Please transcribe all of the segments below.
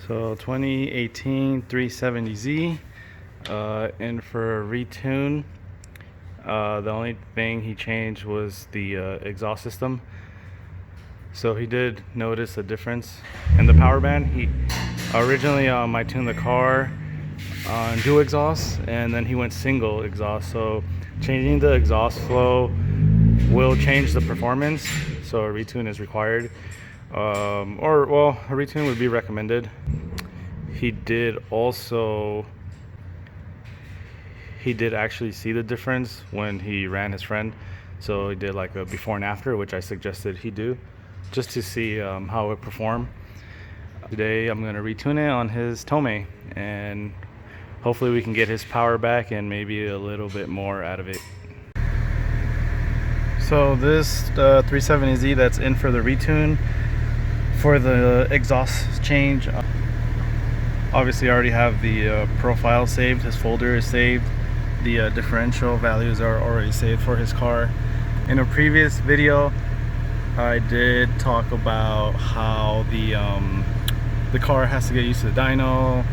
So 2018 370Z, in for a retune. The only thing he changed was the exhaust system. So he did notice a difference in the power band. He originally I tuned the car on dual exhaust, and then he went single exhaust. So changing the exhaust flow will change the performance. So a retune is required, a retune would be recommended. He did actually see the difference when he ran his friend. So he did like a before and after, which I suggested he do, just to see how it performed. Today I'm going to retune it on his Tomei, and hopefully we can get his power back and maybe a little bit more out of it. So this 370Z that's in for the retune, for the exhaust change, obviously I already have the profile saved, his folder is saved, the differential values are already saved for his car. In a previous video I did talk about how the car has to get used to the dyno,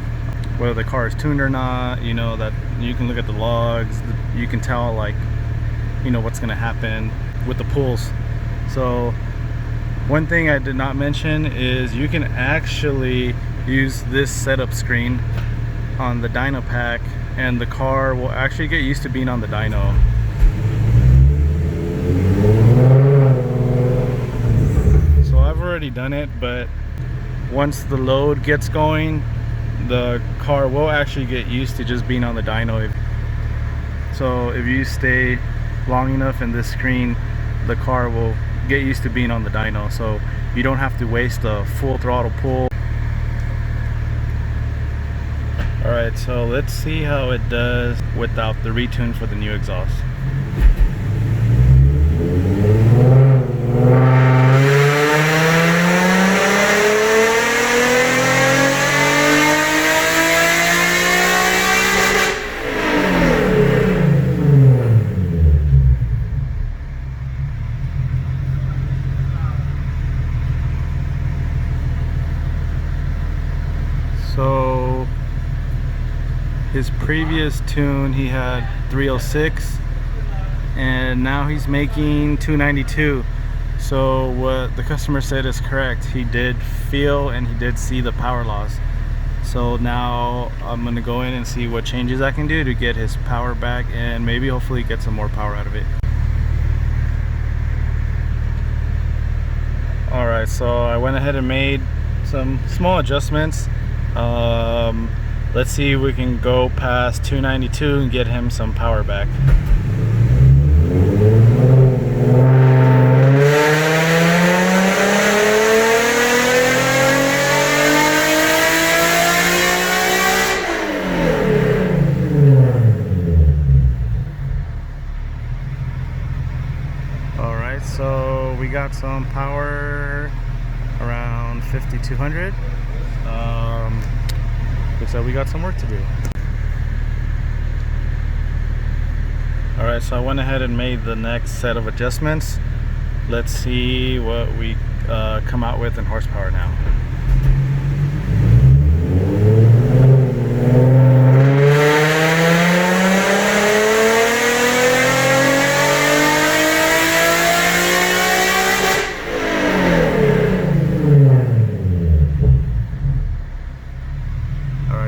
whether the car is tuned or not. You know, that you can look at the logs, you can tell, like, you know, what's gonna happen with the pulls. So one thing I did not mention is you can actually use this setup screen on the dyno pack, and the car will actually get used to being on the dyno. So I've already done it, but once the load gets going, the car will actually get used to just being on the dyno. So if you stay long enough in this screen, the car will get used to being on the dyno, so you don't have to waste a full throttle pull. Alright, so let's see how it does without the retune for the new exhaust. So his previous tune, he had 306, and now he's making 292. So what the customer said is correct. He did feel and he did see the power loss. So now I'm gonna go in and see what changes I can do to get his power back and maybe hopefully get some more power out of it. Alright, so I went ahead and made some small adjustments. Let's see if we can go past 292 and get him some power back. Alright, so we got some power around 5200. So we got some work to do. Alright, so I went ahead and made the next set of adjustments. Let's see what we come out with in horsepower now.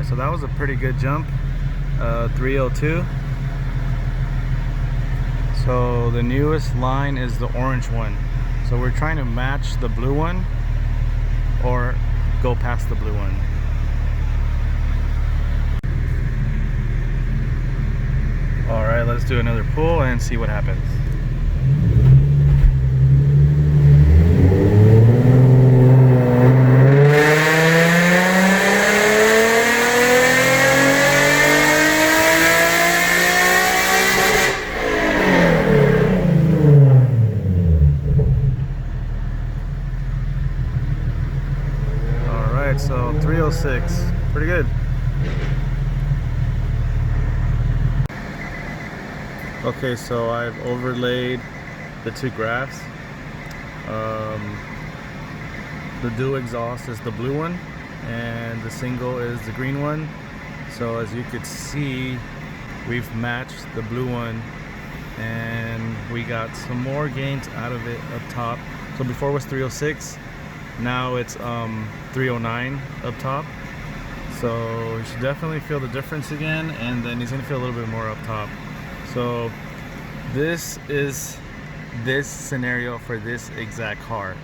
So that was a pretty good jump, 302. So the newest line is the orange one. So we're trying to match the blue one or go past the blue one. All right, let's do another pull and see what happens. So 306, pretty good. Okay, so I've overlaid the two graphs. The dual exhaust is the blue one, and the single is the green one. So as you could see, we've matched the blue one, and we got some more gains out of it up top. So before it was 306, now it's 309 up top. So you should definitely feel the difference again, and then he's gonna feel a little bit more up top. So this is this scenario for this exact car.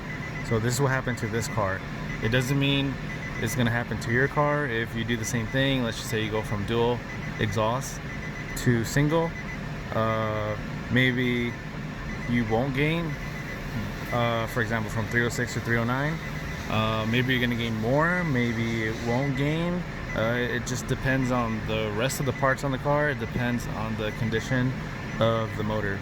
So this is what happened to this car. It doesn't mean it's gonna happen to your car if you do the same thing. Let's just say you go from dual exhaust to single. Maybe you won't gain, for example, from 306 to 309. Maybe you're gonna gain more, maybe it won't gain. It just depends on the rest of the parts on the car. It depends on the condition of the motor.